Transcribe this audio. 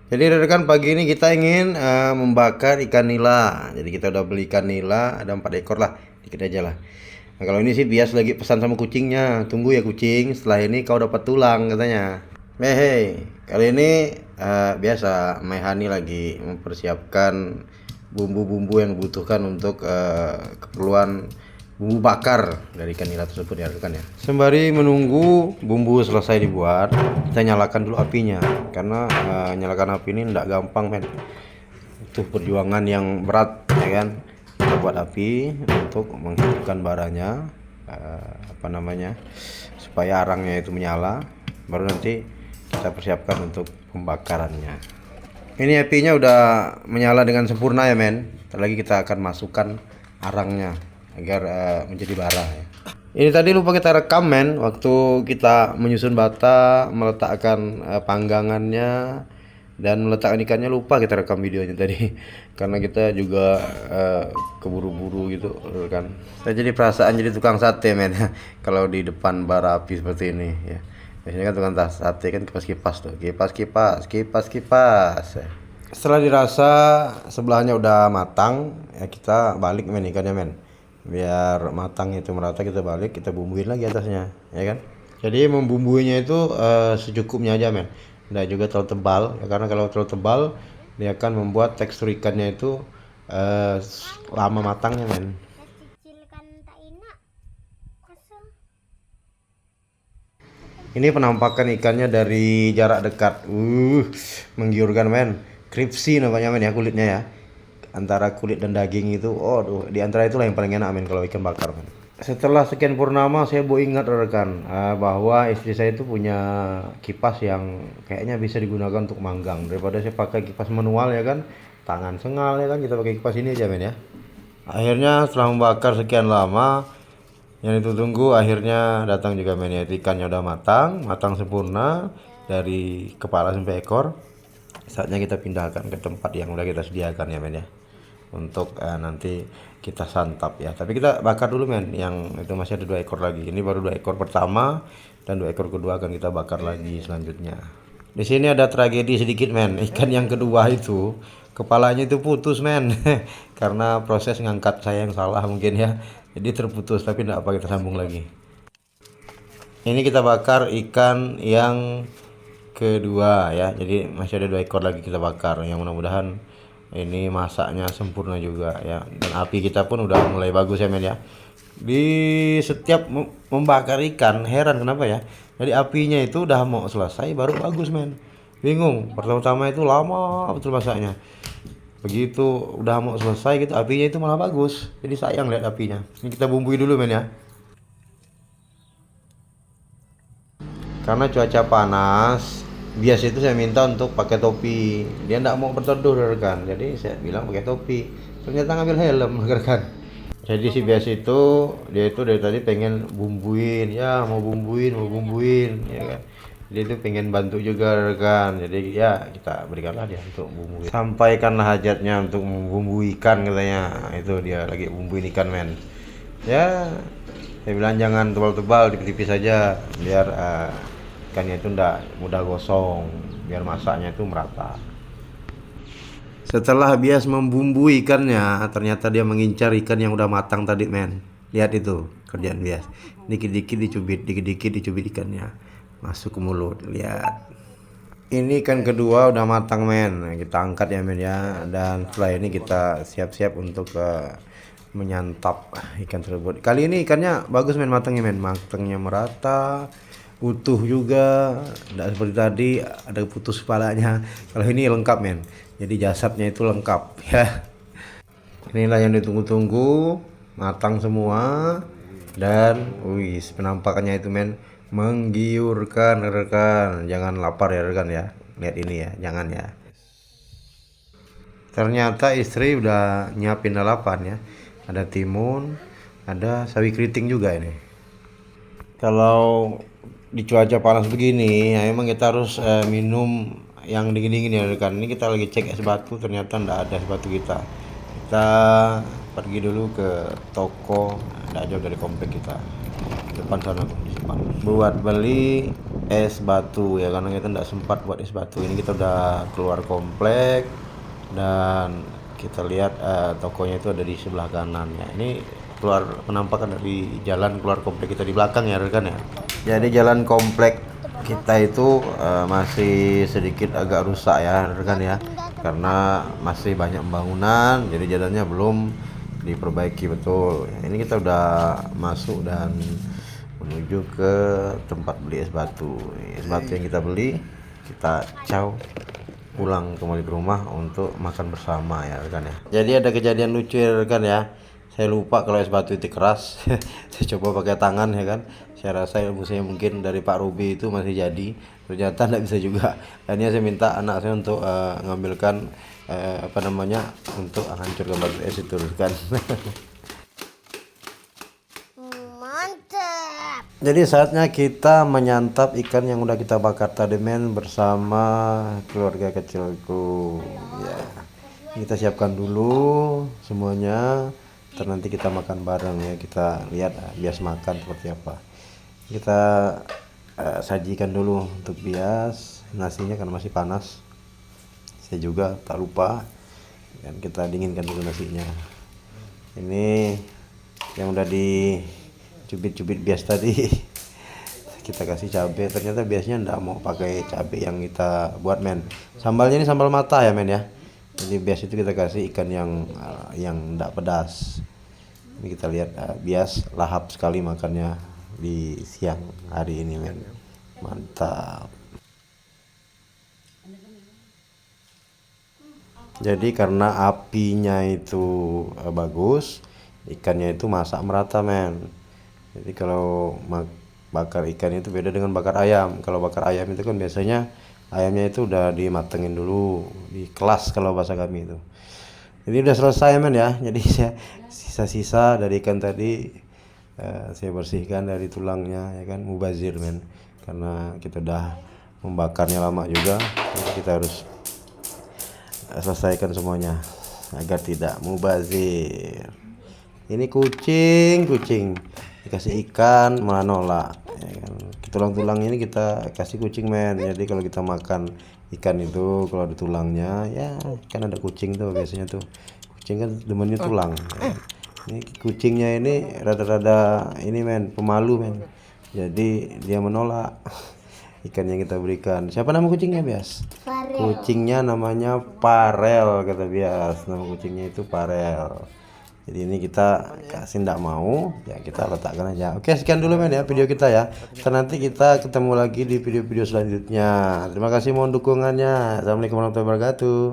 Jadi rekan pagi ini kita ingin membakar ikan nila. Jadi kita udah beli ikan nila, ada 4 ekor lah, dikit aja lah. Nah, kalau ini sih bias lagi pesan sama kucingnya, tunggu ya kucing, setelah ini kau dapat tulang katanya. Hehe, kali ini biasa Mehani lagi mempersiapkan bumbu-bumbu yang dibutuhkan untuk keperluan bumbu bakar dari ikan nila tersebut ya rekan ya. Sembari menunggu bumbu selesai dibuat, kita nyalakan dulu apinya karena nyalakan api ini tidak gampang men. Itu perjuangan yang berat ya kan. Kita buat api untuk menghidupkan baranya supaya arangnya itu menyala, baru nanti kita persiapkan untuk pembakarannya. Ini apinya udah menyala dengan sempurna ya men. Ntar lagi kita akan masukkan arangnya agar menjadi bara ya. Ini tadi lupa kita rekam men, waktu kita menyusun bata, meletakkan panggangannya dan meletakkan ikannya, lupa kita rekam videonya tadi karena kita juga keburu-buru gitu kan. Saya jadi perasaan jadi tukang sate men kalau di depan bara api seperti ini ya. Biasanya kan tukang sate kan kipas-kipas tuh, kipas. Setelah dirasa sebelahnya udah matang, ya kita balik men ikannya men. Biar matang itu merata kita balik, kita bumbuin lagi atasnya, ya kan? Jadi membumbuinya itu secukupnya aja men. Nggak juga terlalu tebal, ya, karena kalau terlalu tebal dia akan membuat tekstur ikannya itu lama matangnya men. Ini penampakan ikannya dari jarak dekat. Menggiurkan men. Crispy namanya men ya kulitnya ya. Antara kulit dan daging itu, di antara itulah yang paling enak men kalau ikan bakar men. Setelah sekian purnama saya baru ingat rekan bahwa istri saya itu punya kipas yang kayaknya bisa digunakan untuk manggang. Daripada saya pakai kipas manual ya kan, tangan sengal ya kan, kita pakai kipas ini aja men ya. Akhirnya setelah membakar sekian lama, yang itu tunggu akhirnya datang juga men ya. Ikannya udah matang sempurna dari kepala sampai ekor. Saatnya kita pindahkan ke tempat yang udah kita sediakan ya men ya, untuk nanti kita santap ya. Tapi kita bakar dulu men, yang itu masih ada 2 ekor lagi. Ini baru 2 ekor pertama dan 2 ekor kedua akan kita bakar lagi selanjutnya. Di sini ada tragedi sedikit men, ikan yang kedua itu kepalanya itu putus men karena proses ngangkat saya yang salah mungkin ya, jadi terputus. Tapi tidak apa, kita sambung lagi. Ini kita bakar ikan yang kedua ya, jadi masih ada 2 ekor lagi kita bakar, yang mudah-mudahan ini masaknya sempurna juga ya, dan api kita pun udah mulai bagus ya men ya. Di setiap membakar ikan heran kenapa ya, jadi apinya itu udah mau selesai baru bagus men, bingung. Pertama-tama itu lama betul masaknya, begitu udah mau selesai gitu apinya itu malah bagus, jadi sayang lihat apinya. Ini kita bumbui dulu men ya, karena cuaca panas. Bias itu saya minta untuk pakai topi, dia tidak mau berteduh rekan, jadi saya bilang pakai topi, ternyata ngambil helm rekan. Jadi si Bias itu dia itu dari tadi pengen bumbuin ya, mau bumbuin ya kan, dia itu pengen bantu juga rekan, jadi ya kita berikanlah dia untuk bumbuin, sampaikanlah hajatnya untuk membumbu ikan katanya. Itu dia lagi bumbuin ikan men ya. Saya bilang jangan tebal-tebal, tipis-tipis saja biar ikannya itu ndak mudah gosong, biar masaknya itu merata. Setelah Bias membumbu ikannya, ternyata dia mengincar ikan yang udah matang tadi men. Lihat itu kerjaan Bias, dikit-dikit dicubit ikannya masuk ke mulut. Lihat, ini ikan kedua udah matang men, kita angkat ya men ya, dan setelah ini kita siap-siap untuk menyantap ikan tersebut. Kali ini ikannya bagus men, matangnya merata, utuh juga, tidak seperti tadi ada putus kepalanya. Kalau ini lengkap men, jadi jasadnya itu lengkap ya. Inilah yang ditunggu-tunggu, matang semua, dan penampakannya itu men menggiurkan rekan. Jangan lapar ya rekan ya, lihat ini ya, jangan ya. Ternyata istri udah nyiapin lalapan ya, ada timun, ada sawi keriting juga ini. Kalau di cuaca panas begini ya emang kita harus minum yang dingin-dingin ya rekan. Ini kita lagi cek es batu, ternyata ndak ada es batu kita. Kita pergi dulu ke toko, ndak jauh dari komplek kita, depan sana. buat beli es batu ya, karena kita tidak sempat buat es batu. Ini kita udah keluar komplek dan kita lihat tokonya itu ada di sebelah kanan ya. Ini keluar penampakan dari jalan keluar komplek kita di belakang ya rekan ya. Jadi jalan komplek kita itu masih sedikit agak rusak ya rekan ya, karena masih banyak pembangunan, jadi jalannya belum diperbaiki betul. Ini kita udah masuk dan menuju ke tempat beli es batu. Es batu yang kita beli, kita pulang kembali ke rumah untuk makan bersama ya rekan ya. Jadi ada kejadian lucu ya rekan ya. Saya lupa kalau es batu itu keras. Saya coba pakai tangan ya kan. Saya rasa ilmu saya mungkin dari Pak Ruby itu masih jadi. Ternyata tidak bisa juga. Akhirnya saya minta anak saya untuk ngambilkan untuk hancurkan batu es itu kan. Mantap. Jadi saatnya kita menyantap ikan yang udah kita bakar tadi men bersama keluarga kecilku ya. Kita siapkan dulu semuanya, nanti kita makan bareng ya. Kita lihat bias makan seperti apa. Kita sajikan dulu untuk bias nasinya karena masih panas. Saya juga tak lupa, dan kita dinginkan dulu nasinya. Ini yang udah dicubit-cubit bias tadi. Kita kasih cabai, ternyata biasanya ndak mau pakai cabai yang kita buat men. Sambalnya ini sambal mata ya men ya. Jadi bias itu kita kasih ikan yang ndak pedas. Ini kita lihat bias lahap sekali makannya di siang hari ini men. Mantap. Jadi karena apinya itu bagus, ikannya itu masak merata men. Jadi kalau bakar ikan itu beda dengan bakar ayam. Kalau bakar ayam itu kan biasanya ayamnya itu udah dimatengin dulu di kelas kalau bahasa kami itu. Jadi udah selesai men ya. Jadi sisa-sisa dari ikan tadi saya bersihkan dari tulangnya ya kan, mubazir men. Karena kita udah membakarnya lama juga, jadi kita harus selesaikan semuanya agar tidak mubazir. Ini kucing dikasih ikan malah nolak ya kan. Tulang-tulang ini kita kasih kucing men. Jadi kalau kita makan ikan itu kalau ada tulangnya ya kan, ada kucing tuh biasanya tuh, kucing kan demennya tulang ya. Ini kucingnya ini rada-rada ini men, pemalu men, jadi dia menolak ikan yang kita berikan. Siapa nama kucingnya bias? Farel. Kucingnya namanya Farel kata bias, nama kucingnya itu Farel. Jadi ini kita kasih ndak mau ya, kita letakkan aja. Oke, sekian dulu men ya video kita ya. Nanti kita ketemu lagi di video-video selanjutnya. Terima kasih mohon dukungannya. Assalamualaikum warahmatullahi wabarakatuh.